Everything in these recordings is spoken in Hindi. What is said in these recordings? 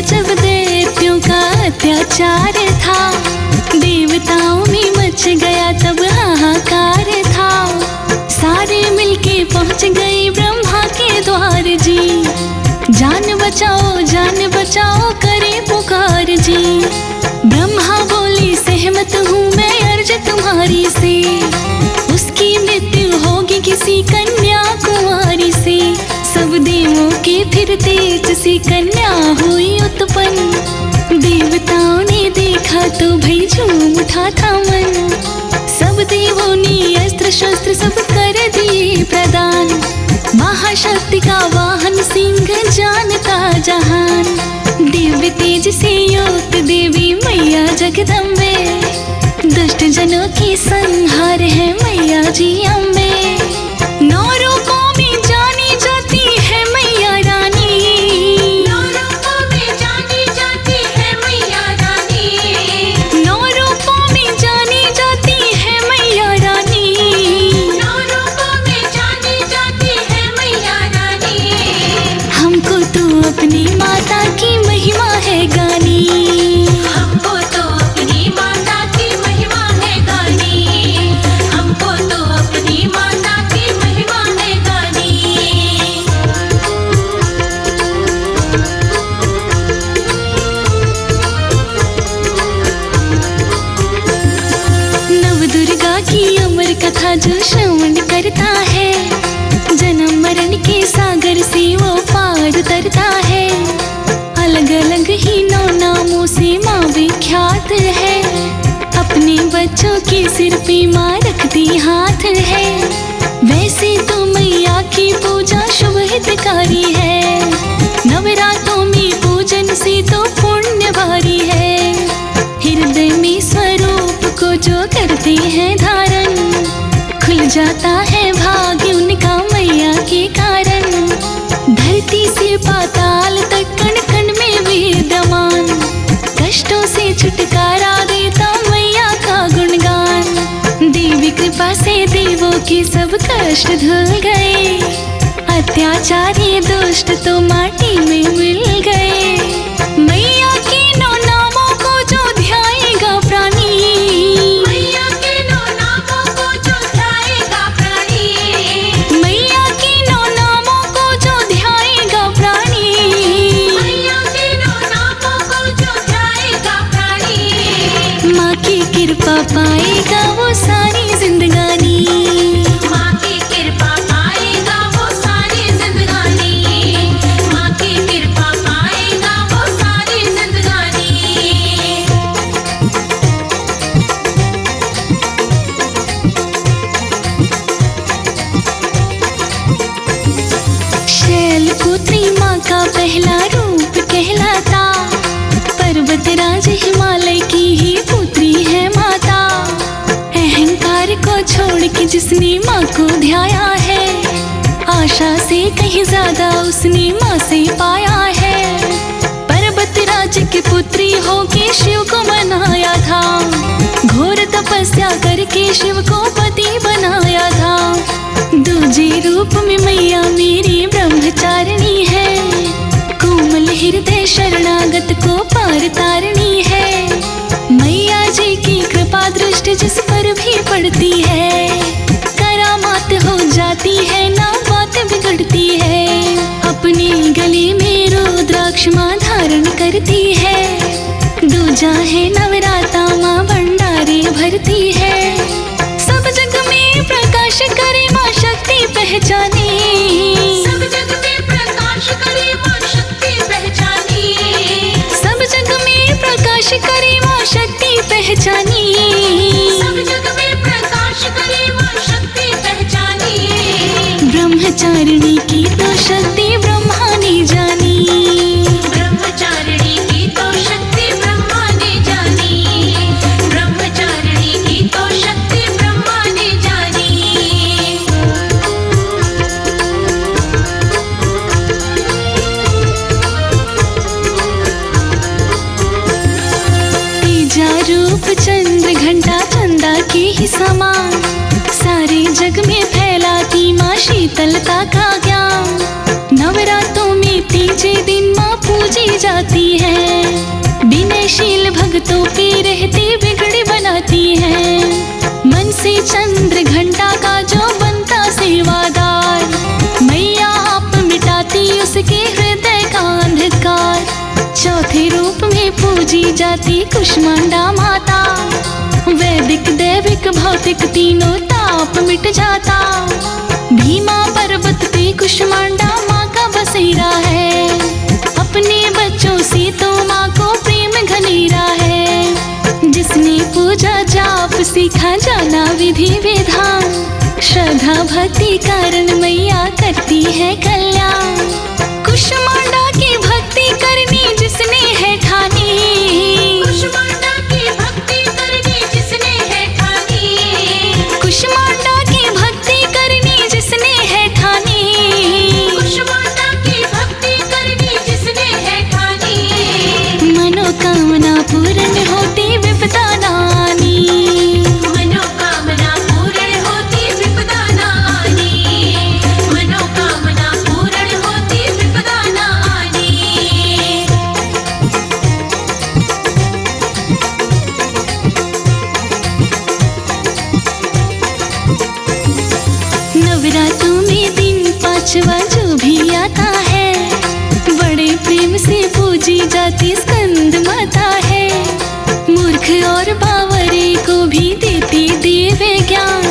जब दैत्यों का अत्याचार था, देवताओं में मच गया तब हाहाकार था। सारे मिलके पहुंच गए ब्रह्मा के द्वार जी, जान बचाओ करे पुकार जी। ब्रह्मा बोले सहमत हूँ मैं अर्ज तुम्हारी से, उसकी मृत्यु होगी किसी कन्या कुमारी से। सब देवों के फिर तेज सी कन्या हुई उत्पन्न, देवताओं ने देखा तो भई झूम उठा था मन। सब देवों ने अस्त्र शस्त्र सब कर दिए प्रदान, महाशक्ति का वाहन सिंह जानता जहान। दिव्य तेज से युक्त देवी मैया जगदम्बे, दुष्ट जनों की संहार है मैया जी अम्बे। नौ रूपों में जानी जाती है मैया रानी, नौ रूपों में जानी जाती है मैया रानी। नौ रूपों में जानी जाती है मैया रानी, नौ रूपों में जानी जाती है मैया रानी। हमको तो अपनी माता की महिमा है गानी, हमको तो अपनी माता की महिमा है गानी, हमको तो अपनी माता की महिमा है गानी। नव दुर्गा की अमर कथा जो श्रवण करता है, जन्म मरण के सागर से वो पार उतरता है। अलग अलग ही नौ नामों से माँ विख्यात है, अपने बच्चों के सिर पे माँ रखती हाथ है। वैसे तो मैया की पूजा शुभ हितकारी है, नवरात्रों में पूजन से तो पुण्य भारी है। हृदय में स्वरूप को जो करते हैं धारण, खुल जाता है भाग्य उनका मैया के कारण। धरती से पाताल तक कण कण में विद्यमान, कष्टों से छुटकारा देता मैया का गुणगान। देवी कृपा से देवों के सब कष्ट धुल गए, अत्याचारी दुष्ट तो माटी में मिल गए। मैया के नौ नामों को जो ध्याएगा प्राणी, मैया के नौ नामों को जो ध्याएगा प्राणी, मैया के नौ नामों को जो ध्याएगा प्राणी, मैया के नौ नामों को जो ध्याएगा प्राणी। माँ की कृपा पाएगा वो सारी जिंदगानी, माँ की कृपा पाएगा वो सारी जिंदगानी, माँ की कृपा पाएगा वो सारी जिंदगानी। शैलपुत्री माँ का पहला रूप कहलाता, पर्वतराज हिमालय की ही पुत्री है माता। अहंकार को छोड़ के जिसने माँ को ध्याया है, आशा से कहीं ज्यादा उसने माँ से पाया है। पर्वतराज की पुत्री होके शिव को मनाया था, घोर तपस्या करके शिव को पति बनाया था। दूजे रूप में मैया मेरी ब्रह्मचारिणी है, कोमल हृदय शरणागत को पार तारणी है। मैया जी की कृपा दृष्टि जिस पर भी पड़ती है, करामात हो जाती है ना बात बिगड़ती है। अपने गले में रुद्राक्ष माँ धारण करती है, दूजा है नवराता माँ भंडारे भरती है। सब जग में प्रकाश करे माँ शक्ति पहचाने, सब जग में प्रकाश करे माँ शक्ति पहचाने, सब जग में प्रकाश करे माँ शक्ति पहचाने, सब जग में प्रकाश करे माँ शक्ति पहचाने। ब्रह्मचारिणी की तो शक्ति ब्रह्मा ने जानी, ब्रह्मचारिणी की तो शक्ति ब्रह्मा ने जानी, ब्रह्मचारिणी की तो शक्ति ब्रह्मा ने जानी। तीजा रूप चंद्र घंटा चंदा के ही समान, सारे जग में फैलाती माँ शीतलता का ज्ञान। नवरात्रों में तीजे दिन माँ पूजी जा जाती है। विनयशील भक्तों पे रहती बिगड़ी बनाती है। मन से चंद्र घंटा का जो बनता सेवादार, मैया आप मिटाती उसके हृदय का अंधकार। चौथे रूप में पूजी जाती कुष्मांडा माता, वैदिक दैविक भौतिक तीनों ताप मिट जाता। भीमा पर्वत पे कुष्मांडा माँ का बसेरा है, अपने बच्चों से तो माँ को प्रेम घनेरा है। जिसने पूजा जाप सीखा जाना विधि विधान, श्रद्धा भक्ति कारण मैया करती है कल्याण। कुष्मांडा की भक्ति करनी जिसने है ठानी, कुष्मांडा की भक्ति करनी जिसने है ठानी, कुष्मांडा की भक्ति करनी जिसने है ठानी, कुष्मांडा की भक्ति करनी जिसने है ठानी। मनोकामना पूर्ण होती विपदा नानी, मनोकामना पूर्ण होती विपदा नानी, मनोकामना पूर्ण होती विपदा नानी। नवरात्रों में दिन पांचवा जो भी आता है, बड़े प्रेम से पूजी जाती स्कंद माता है। मूर्ख और बावरे को भी देती दिव्य ज्ञान,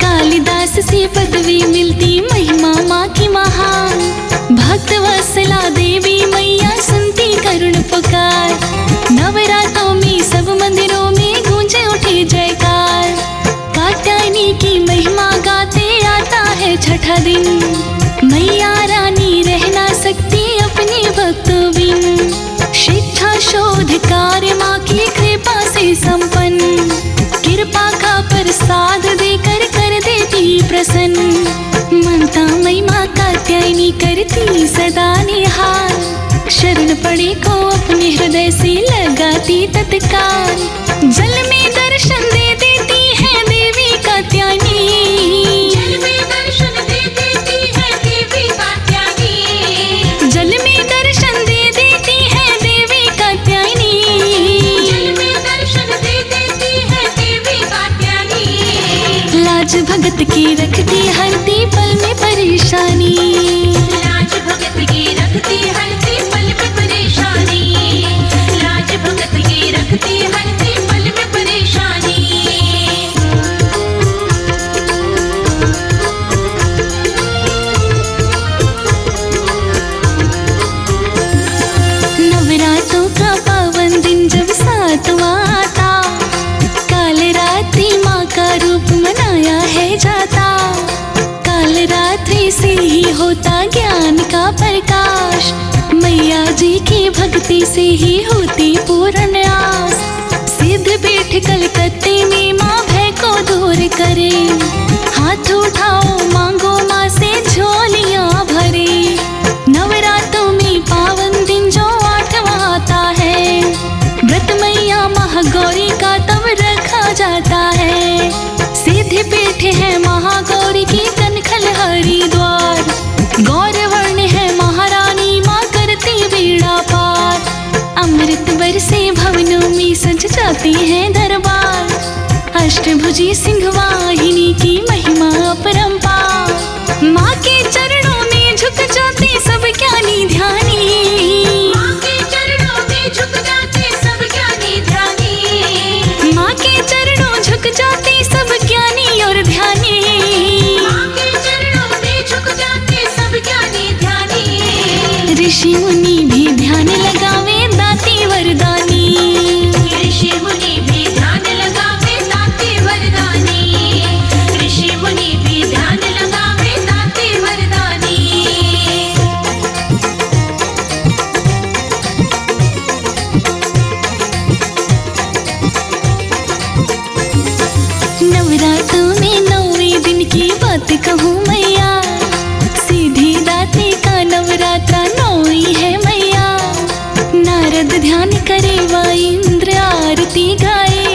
कालिदास से पदवी मिलती महिमा माँ की महान। भक्त वत्सला देवी मैया सुनती करुण पुकार, नवरात्रों में सब मंदिरों में गूंजे उठे जयकार। कात्यायनी की महिमा गाते आता है छठा दिन, मैया रानी रह ना सकती अपने भक्तों बिन। शिक्षा शोध कार्य माँ की कृपा से संपन्न, कृपा का प्रसाद देकर कर देती प्रसन्न। ममता मई माँ कात्यायनी करती सदा निहार, शरण पड़े को अपने हृदय से लगाती तत्काल। जल में दर्शन दे देती है देवी कात्यायनी, जल में दर्शन दे देती है देवी कात्यायनी, जल में दर्शन दे देती है देवी कात्यायनी, जल में दर्शन दे देती है देवी कात्यायनी। लाज भगत की रखती हरती पल में परेशानी, लाज भगत की रखती हरती पल में परेशानी, लाज भगत की रखती हरती पल में परेशानी। नवरात्रों का पावन दिन जब सातवां आता, काल रात्रि माँ का रूप मनाया है जाता। काल रात्रि से ही होता ज्ञान का प्रकाश, मैया जी की भक्ति से ही होती पूर्ण आस। सिद्ध पीठ कलकत्ते में माँ भय को दूर करे, हाथ उठाओ मांगो माँ से झोलियाँ भरे। नवरात्रों में पावन दिन जो आठवां आता है, व्रत मैया महागौरी का तब रखा जाता है। सिद्ध पीठ है महागौरी की कनखल हरिद्वार, गौरवर्ण है महारानी माँ करती बेड़ा पार। अमृत बरसे भवनों में सज जाती है दरबार, अष्टभुजी सिंहवाहिनी की महिमा अपरंपार। माँ के चरणों में झुक जाते सब ज्ञानी ध्यानी, माँ के चरणों में झुक जाते सब ज्ञानी ध्यानी, माँ के चरणों झुक जाते सब ज्ञानी और ध्यानी, माँ के चरणों में झुक जाते सब ज्ञानी ध्यानी। ऋषि मुनि भी ध्यान लगावे दाती वरदानी, ऋषि मुनि भी ध्यान लगावे दाती वरदानी, ऋषि मुनि भी ध्यान लगावे दाती वरदानी। नवरात्रों में 9वें दिन की बात कहूँ मैया, सीधी दाती का नवरात्रा 9वीं है मैया। नारद ध्यान करे व इंद्र आरती गाए,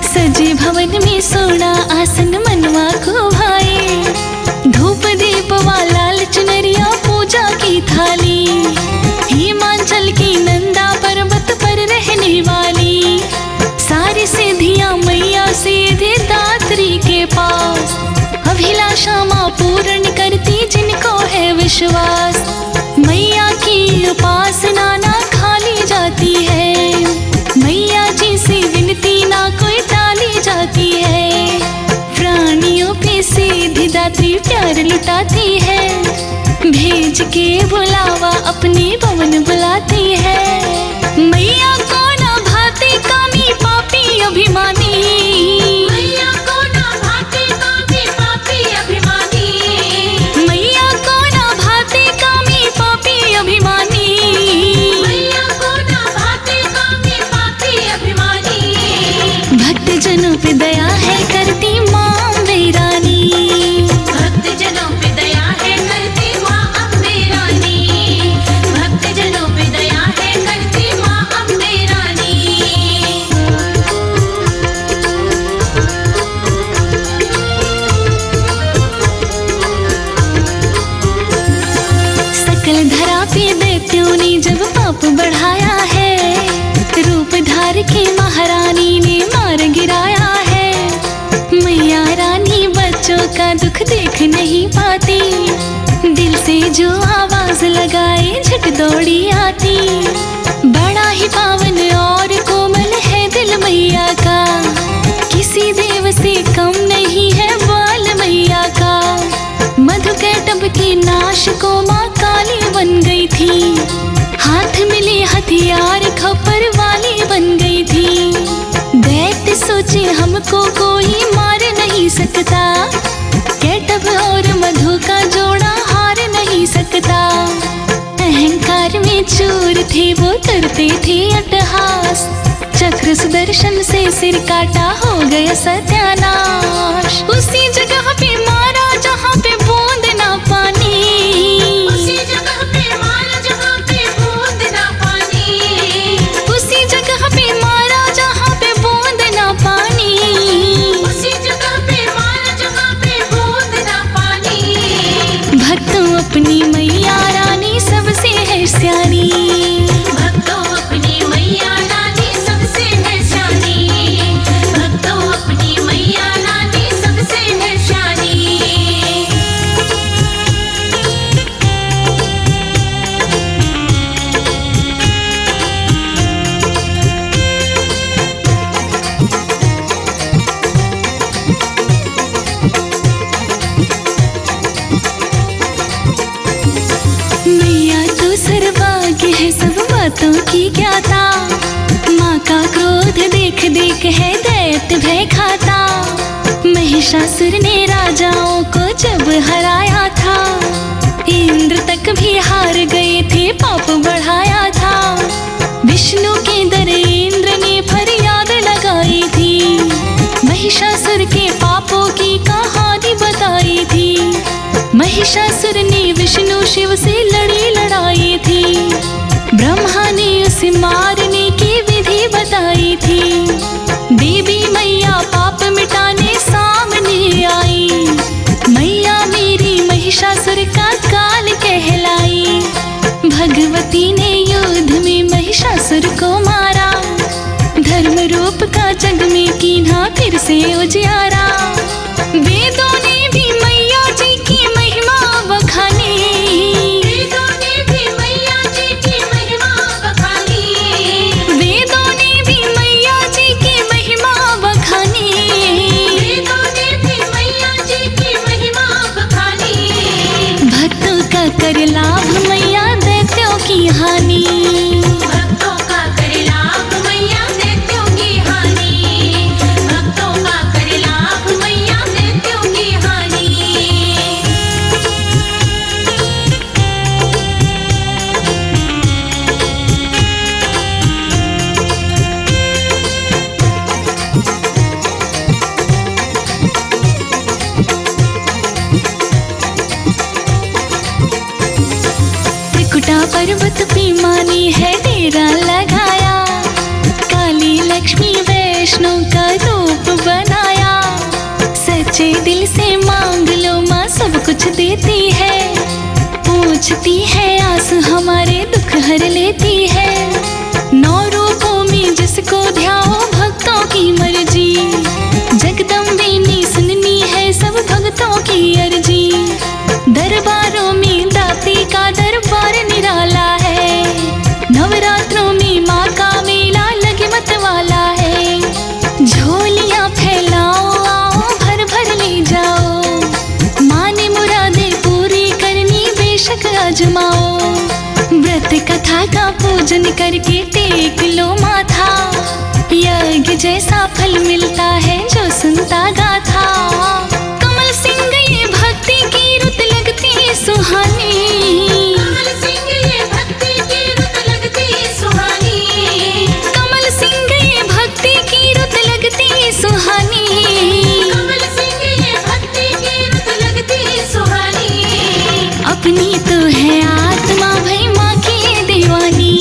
सजे भवन में सोना आसन मनवा को भाए। धूप दीप व लाल चुनरिया पूजा की थाली, हिमाचल की नंद माँ पूर्ण करती जिनको है विश्वास। मैया की उपासना ना खाली जाती है, मैया जी से विनती ना कोई टाली जाती है। प्राणियों पे सीधी दात्री प्यार लुटाती है, भेज के बुलावा अपनी भवन बुलाती है। मैया को ना भाती कामी पापी अभिमानी, मैया को ना भाते कामी पापी अभिमानी, मैया को ना भाती कामी पापी अभिमानी। मैया को ना भाते कामी पापी अभिमानी। भक्त जनों पे दया है करती माँ अम्बे रानी, भक्त जनों पे दया है करती माँ अम्बे रानी, भक्त जनों पे दया है करती माँ अम्बे रानी। सकल धरा पे दैत्यों ने जब पाप बढ़ाया है, रूप धार के महारानी ने मार गिराया है। मैया रानी बच्चों का दुख देख नहीं पाती, दिल से जो आवाज लगाए झट दौड़ी आती। बड़ा ही पावन और कोमल है दिल मैया का, किसी देव से कम नहीं है बाल मैया का। मधुकैटभ के नाश को माँ काली बन गई थी, हाथ मिले हथियार खप्पर वाली बन गई थी। दैत्य सोचे हमको कोई मार नहीं सकता, कैटभ और मधु का जोड़ा हार नहीं सकता। अहंकार में चूर थे वो करते थे अट्टहास, चक्र सुदर्शन से सिर काटा हो गया सत्यानाश। उसी जगह पे मारा जहाँ पे बूंद ना पानी, उसी जगह पे मारा जहाँ पे बूंद ना पानी, उसी जगह पे मारा जहाँ पे बूंद ना पानी। उसी जगह पे मारा जहाँ पे बूंद ना पानी। भक्तों अपनी मैया रानी सबसे है सियानी, भक्तों अपनी मैया रानी सबसे है शानी, भक्तों अपनी मैया रानी सबसे है शानी। मैया तो सर्वज्ञ है सब बातों की ज्ञाता, माँ का क्रोध देख देख है दैत्य भय खाता। महिषासुर ने राजाओं को जब हराया था, इंद्र तक भी हार गए थे पाप बढ़ाया था। विष्णु के दर इंद्र ने फरियाद लगाई थी, महिषासुर के पापों की कहानी बताई थी। महिषासुर ने विष्णु शिव से लड़ी लड़ाई थी, ब्रह्मा ने उसे मारने की विधि बताई थी। देवी मैया पाप मिटाने सामने आई, मैया मेरी महिषासुर का काल कहलाई। भगवती ने युद्ध में महिषासुर को मारा, धर्म रूप का जग में कीन्हा फिर से उजियारा। वेदों ने भी मैया जी की महिमा बखानी, वेदों ने भी मैया जी की महिमा बखानी, वेदों ने भी मैया जी की महिमा बखानी। वेदों ने भी मैया जी की महिमा बखानी। भक्तों का कर लाभ मैया दैत्यों की हानि, भक्तों का करे लाभ मैया दैत्यों की हानि, भक्तों का करे लाभ मैया दैत्यों की हानि। त्रिकुटा पर्वत पे माने है डेरा लगाया, काली लक्ष्मी वैष्णो का रूप बनाया। सच्चे दिल से मांग लो माँ सब कुछ देती है, पूछती है आस हमारे दुख हर लेती है। 9 रूपों में जिसको ध्याओ भक्तों की मर्जी, जगदम्बे ने सुननी है सब भक्तों की अर्जी। पूजन करके टेक लो माथा, यज्ञ जैसा फल मिलता है जो सुनता गाथा। कमल सिंह ये भक्ति की रुत लगती सुहानी, कमल सिंह ये भक्ति की रुत लगती सुहानी, कमल सिंह ये भक्ति की रुत लगती सुहानी। कमल सिंह ये भक्ति की रुत लगती सुहानी। अपनी तो है आत्मा भई माँ की दीवानी।